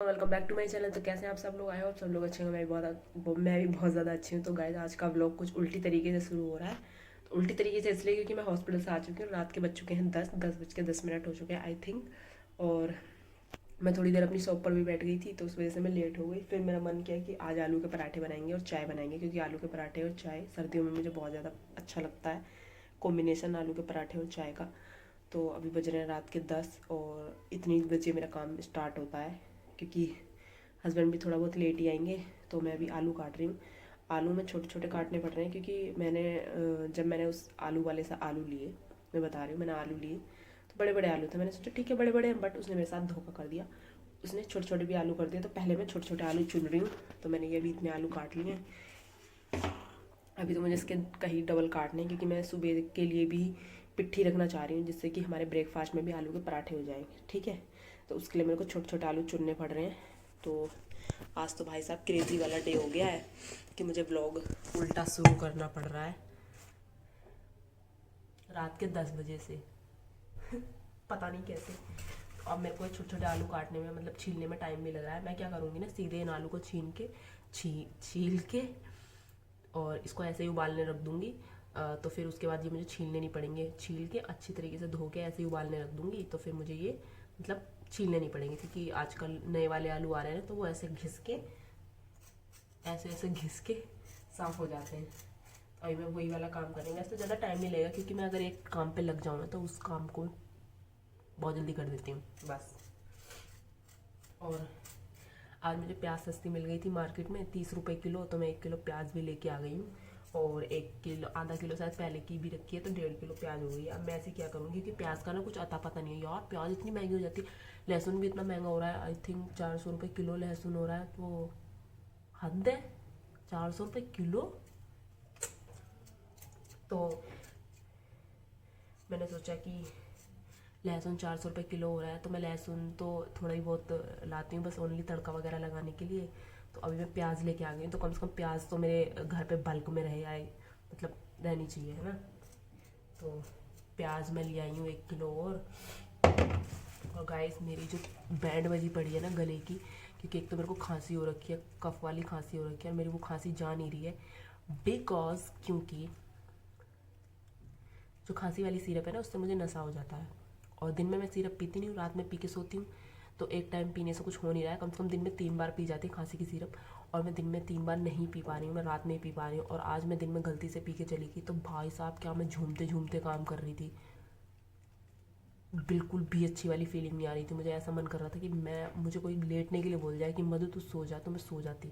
Welcome back to my channel. तो कैसे हैं आप सब लोग? आए हो आप सब लोग अच्छे हो? मैं भी बहुत ज़्यादा अच्छी हूँ। तो गाइस आज का व्लॉग कुछ उल्टी तरीके से शुरू हो रहा है। तो उल्टी तरीके से इसलिए क्योंकि मैं हॉस्पिटल से आ चुकी हूँ। रात के बज चुके हैं 10 बज के 10 मिनट हो चुके हैं आई थिंक। और मैं थोड़ी देर अपनी शॉप पर भी बैठ गई थी, तो उस वजह से मैं लेट हो गई। फिर मेरा मन किया कि आज आलू के पराठे बनाएंगे और चाय बनाएंगे, क्योंकि आलू के पराठे और चाय सर्दियों में मुझे बहुत ज़्यादा अच्छा लगता है, कॉम्बिनेशन आलू के पराठे और चाय का। तो अभी बज रहे हैं रात के 10 और इतनी बजे मेरा काम स्टार्ट होता है, क्योंकि हस्बैंड भी थोड़ा बहुत लेट ही आएंगे। तो मैं अभी आलू काट रही हूँ। आलू में छोटे छोटे काटने पड़ रहे हैं, क्योंकि जब मैंने उस आलू वाले से आलू लिए, मैं बता रही हूँ, मैंने आलू लिए तो बड़े बड़े आलू थे। मैंने सोचा ठीक है बड़े बड़े हैं, बट उसने मेरे साथ धोखा कर दिया। उसने छोटे छोटे भी आलू कर दिए। तो पहले मैं छोटे छोटे आलू चुन रही हूँ। तो मैंने ये अभी इतने आलू काट लिए हैं। अभी तो मुझे इसके कहीं डबल काटने हैं, क्योंकि मैं सुबह के लिए भी पिट्ठी रखना चाह रही हूँ, जिससे कि हमारे ब्रेकफास्ट में भी आलू के पराठे हो जाएंगे। ठीक है, तो उसके लिए मेरे को छोटे छोटे आलू चुनने पड़ रहे हैं। तो आज तो भाई साहब क्रेजी वाला डे हो गया है कि मुझे व्लॉग उल्टा शुरू करना पड़ रहा है रात के 10 बजे से। पता नहीं कैसे। तो अब मेरे को छोटे छोटे आलू काटने में, मतलब छीलने में टाइम भी लग रहा है। मैं क्या करूँगी ना, सीधे इन आलू को छील के और इसको ऐसे ही उबालने रख दूँगी। तो फिर उसके बाद ये मुझे छीलने नहीं पड़ेंगे। छील के अच्छी तरीके से धो के ऐसे ही उबालने रख दूँगी, तो फिर मुझे ये मतलब छीलने नहीं पड़ेंगे, क्योंकि आजकल नए वाले आलू आ रहे हैं तो वो ऐसे घिस के ऐसे ऐसे घिस के साफ़ हो जाते हैं। अभी मैं वही वाला काम करेंगे। ऐसे ज़्यादा टाइम नहीं लगेगा, क्योंकि मैं अगर एक काम पे लग जाऊँ ना तो उस काम को बहुत जल्दी कर देती हूँ बस। और आज मुझे प्याज सस्ती मिल गई थी मार्केट में, 30 रुपये किलो। तो मैं 1 किलो प्याज भी लेके आ गई हूँ। और 1 किलो, आधा किलो शायद पहले की भी रखी है, तो 1.5 किलो प्याज हो गई है। अब मैं ऐसे क्या करूँगी, क्योंकि प्याज का ना कुछ अता पता नहीं है यार। प्याज इतनी महंगी हो जाती है, लहसुन भी इतना महंगा हो रहा है। आई थिंक 400 रुपये किलो लहसुन हो रहा है। तो हद है, 400 रुपये किलो। तो मैंने सोचा कि लहसुन 400 रुपये किलो हो रहा है, तो मैं लहसुन तो थोड़ा ही बहुत लाती हूँ, बस ओनली तड़का वगैरह लगाने के लिए। तो अभी मैं प्याज लेके आ गई हूँ। तो कम से कम प्याज तो मेरे घर पे बल्क में रहे आए, मतलब रहनी चाहिए, है ना। तो प्याज मैं ले आई हूँ 1 किलो और गाइस मेरी जो बैंड बजी पड़ी है ना गले की, क्योंकि एक तो मेरे को खांसी हो रखी है, कफ वाली खांसी हो रखी है, और मेरी वो खांसी जा नहीं रही है। बिकॉज क्योंकि जो खांसी वाली सिरप है ना, उससे मुझे नशा हो जाता है। और दिन में मैं सिरप पीती नहीं हूँ, रात में पी के सोती हूँ। तो एक टाइम पीने से कुछ हो नहीं रहा है। कम से कम दिन में 3 बार पी जाती है खांसी की सिरप, और मैं दिन में 3 बार नहीं पी पा रही हूँ, मैं रात में पी पा रही हूँ। और आज मैं दिन में गलती से पी के चली गई, तो भाई साहब क्या मैं झूमते झूमते काम कर रही थी। बिल्कुल भी अच्छी वाली फीलिंग नहीं आ रही थी। मुझे ऐसा मन कर रहा था कि मुझे कोई लेटने के लिए बोल जाए कि मधु तू सो जा, तो मैं सो जाती।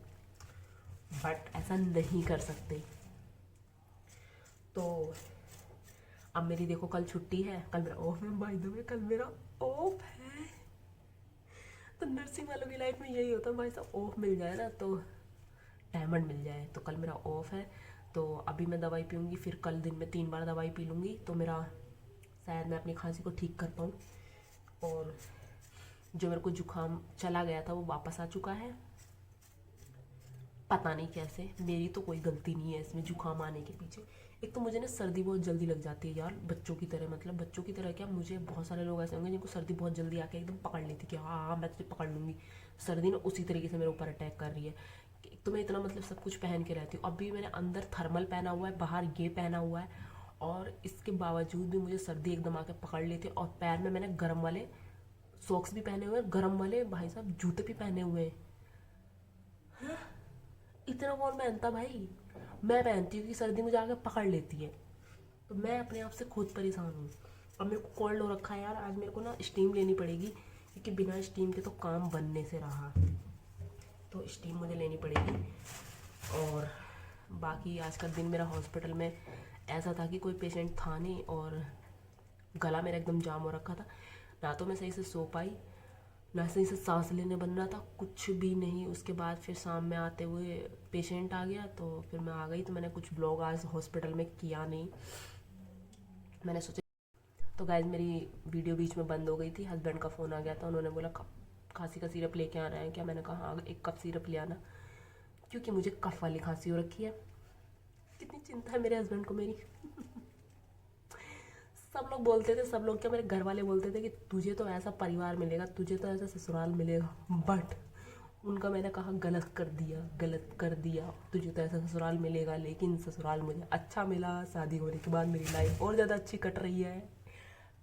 बट ऐसा नहीं कर सकते। तो अब मेरी देखो कल छुट्टी है, कल मेरा ऑफ है। बाय द वे कल मेरा ऑफ है। तो नर्सिंग वालों की लाइफ में यही होता है भाई साहब, ऑफ मिल जाए ना तो डायमंड मिल जाए। तो कल मेरा ऑफ है। तो अभी मैं दवाई पीऊँगी, फिर कल दिन में 3 बार दवाई पी लूँगी, तो मेरा शायद मैं अपनी खांसी को ठीक कर पाऊँ। और जो मेरे को जुकाम चला गया था वो वापस आ चुका है, पता नहीं कैसे। मेरी तो कोई गलती नहीं है इसमें जुकाम आने के पीछे। एक तो मुझे ना सर्दी बहुत जल्दी लग जाती है यार, बच्चों की तरह। मतलब बच्चों की तरह क्या, मुझे बहुत सारे लोग ऐसे होंगे जिनको सर्दी बहुत जल्दी आके एकदम पकड़ लेती कि हाँ हाँ मैं तुझे पकड़ लूँगी। सर्दी ना उसी तरीके से मेरे ऊपर अटैक कर रही है। एक तो मैं इतना मतलब सब कुछ पहन के रहती हूँ। अभी मैंने अंदर थर्मल पहना हुआ है, बाहर ये पहना हुआ है, और इसके बावजूद भी मुझे सर्दी एकदम आके पकड़ लेती है। और पैर में मैंने गर्म वाले सॉक्स भी पहने हुए हैं, गर्म वाले भाई साहब जूते भी पहने हुए हैं। इतना कौन पहनता भाई। मैं पहनती हूँ कि सर्दी मुझे आके पकड़ लेती है। तो मैं अपने आप से खुद परेशान हूँ। अब मेरे को कोल्ड हो रखा है यार। आज मेरे को ना स्टीम लेनी पड़ेगी, क्योंकि बिना स्टीम के तो काम बनने से रहा। तो स्टीम मुझे लेनी पड़ेगी। और बाकी आज का दिन मेरा हॉस्पिटल में ऐसा था कि कोई पेशेंट था नहीं, और गला मेरा एकदम जाम हो रखा था। ना तो मैं सही से सो पाई, ना सही से सांस लेने बन रहा था, कुछ भी नहीं। उसके बाद फिर शाम में आते हुए पेशेंट आ गया, तो फिर मैं आ गई। तो मैंने कुछ ब्लॉग आज हॉस्पिटल में किया नहीं, मैंने सोचा। तो गाइज मेरी वीडियो बीच में बंद हो गई थी, हस्बैंड का फ़ोन आ गया था। उन्होंने बोला खांसी का सिरप लेके आना है क्या? मैंने कहा हाँ 1 कप सिरप ले आना, क्योंकि मुझे कफ वाली खांसी हो रखी है। कितनी चिंता है मेरे हस्बैंड को मेरी। सब लोग बोलते थे, सब लोग क्या, मेरे घर वाले बोलते थे कि तुझे तो ऐसा परिवार मिलेगा, तुझे तो ऐसा ससुराल मिलेगा, बट उनका मैंने कहा गलत कर दिया, तुझे तो ऐसा ससुराल मिलेगा, लेकिन ससुराल मुझे अच्छा मिला। शादी होने के बाद मेरी लाइफ और ज़्यादा अच्छी कट रही है।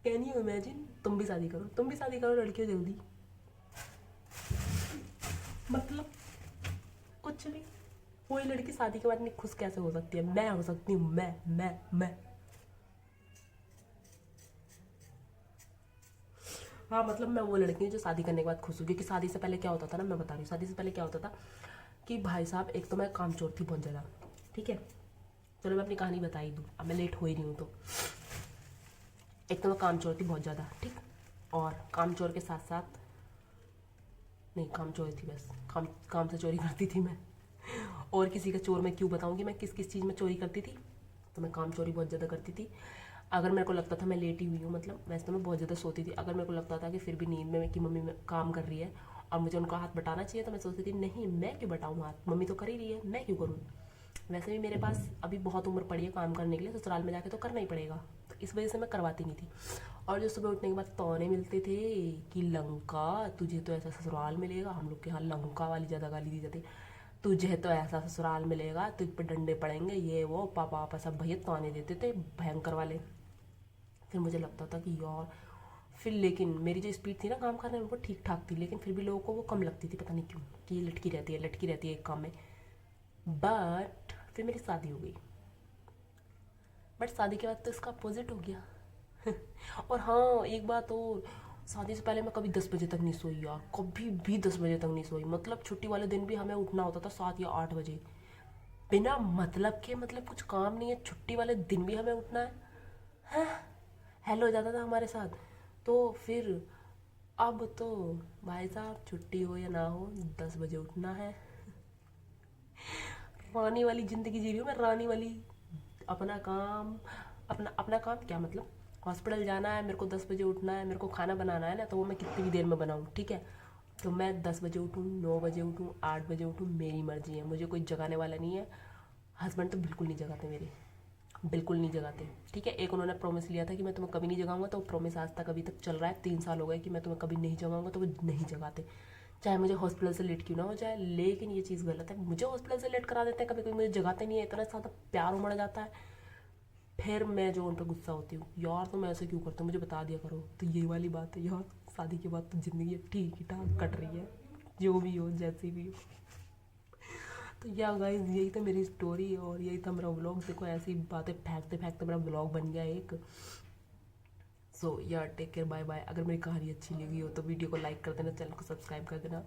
Can you imagine? तुम भी शादी करो, तुम भी शादी करो लड़कियों जल्दी। मतलब कुछ भी, कोई लड़की शादी के बाद नहीं खुश कैसे हो सकती है? मैं हो सकती हूँ, मैं। हाँ मतलब मैं वो लड़की हूँ जो शादी करने के बाद खुश हूँ, क्योंकि शादी से पहले क्या होता था ना, मैं बता रही हूँ, शादी से पहले क्या होता था कि भाई साहब, एक तो मैं कामचोर थी बहुत ज़्यादा, ठीक है। चलो मैं अपनी कहानी बता ही दूँ, अब मैं लेट हो ही रही हूँ तो। एक तो मैं कामचोर थी बहुत ज़्यादा, ठीक। और कामचोर के साथ साथ, नहीं कामचोर थी बस, काम से चोरी करती थी मैं। और किसी का चोर मैं क्यों बताऊँ कि मैं किस किस चीज़ में चोरी करती थी। तो मैं काम चोरी बहुत ज़्यादा करती थी। अगर मेरे को लगता था मैं लेटी हुई हूँ, मतलब वैसे तो मैं बहुत ज़्यादा सोती थी, अगर मेरे को लगता था कि फिर भी नींद में कि मम्मी काम कर रही है और मुझे उनका हाथ बटाना चाहिए, तो मैं सोचती थी नहीं मैं क्यों बटाऊँ हाथ, मम्मी तो कर ही रही है, मैं क्यों करूँ। वैसे भी मेरे पास अभी बहुत उम्र पड़ी है काम करने के लिए, ससुराल में जाके तो करना ही पड़ेगा, तो इस वजह से मैं करवाती नहीं थी। और जो सुबह उठने के बाद तौने मिलते थे कि लंका तुझे तो ऐसा ससुराल मिलेगा, हम लोग के यहाँ लंका वाली ज़्यादा गाली दी जाती, तुझे तो ऐसा ससुराल मिलेगा, तुझ पे डंडे पड़ेंगे, ये वो पापा पापा सब भैया ताने देते थे भयंकर वाले। फिर मुझे लगता था कि यार, फिर लेकिन मेरी जो स्पीड थी ना काम करने में वो ठीक ठाक थी, लेकिन फिर भी लोगों को वो कम लगती थी, पता नहीं क्यों, कि ये लटकी रहती है एक काम में। बट फिर मेरी शादी हो गई, बट शादी के बाद तो इसका अपोजिट हो गया। और हाँ एक बात और, शादी से पहले मैं कभी 10 बजे तक नहीं सोई यार, कभी भी 10 बजे तक नहीं सोई। मतलब छुट्टी वाले दिन भी हमें उठना होता था 7 या 8 बजे, बिना मतलब के, मतलब कुछ काम नहीं है, छुट्टी वाले दिन भी हमें उठना है। हाँ, हेलो हो जाता था हमारे साथ। तो फिर अब तो भाई साहब छुट्टी हो या ना हो, 10 बजे उठना है। रानी वाली ज़िंदगी जी रही हूँ मैं, रानी वाली। अपना काम, अपना अपना काम क्या मतलब, हॉस्पिटल जाना है मेरे को, 10 बजे उठना है, मेरे को खाना बनाना है ना, तो वो मैं कितनी भी देर में बनाऊँ, ठीक है। तो मैं 10 बजे उठूँ, 9 बजे उठूँ, 8 बजे उठूँ, मेरी मर्जी है, मुझे कोई जगाने वाला नहीं है। हस्बैंड तो बिल्कुल नहीं जगाते मेरे, बिल्कुल नहीं जगाते, ठीक है। एक उन्होंने प्रॉमिस लिया था कि मैं तुम्हें कभी नहीं जगाऊंगा, तो वो प्रॉमिस आज तक अभी तक चल रहा है, 3 साल हो गए कि मैं तुम्हें कभी नहीं जगाऊंगा, तो वो नहीं जगाते, चाहे मुझे हॉस्पिटल से लेट क्यों ना हो जाए। लेकिन ये चीज़ गलत है, मुझे हॉस्पिटल से लेट करा देते हैं कभी कभी, मुझे जगाते नहीं है, इतना ज़्यादा प्यार उमड़ जाता है। फिर मैं जो उन पर गुस्सा होती हूँ, यार तुम ऐसे क्यों करते हो, मुझे बता दिया करो। तो ये वाली बात है यार, शादी के बाद तो ज़िंदगी ठीक ही ठाक कट रही है, जो भी हो जैसी भी हो। तो या गाइस, यही था मेरी स्टोरी और यही था मेरा व्लॉग। देखो ऐसी बातें फेंकते फेंकते मेरा व्लॉग बन गया एक। सो यार टेक केयर, बाय बाय। अगर मेरी कहानी अच्छी लगी हो तो वीडियो को लाइक कर देना, चैनल को सब्सक्राइब कर देना।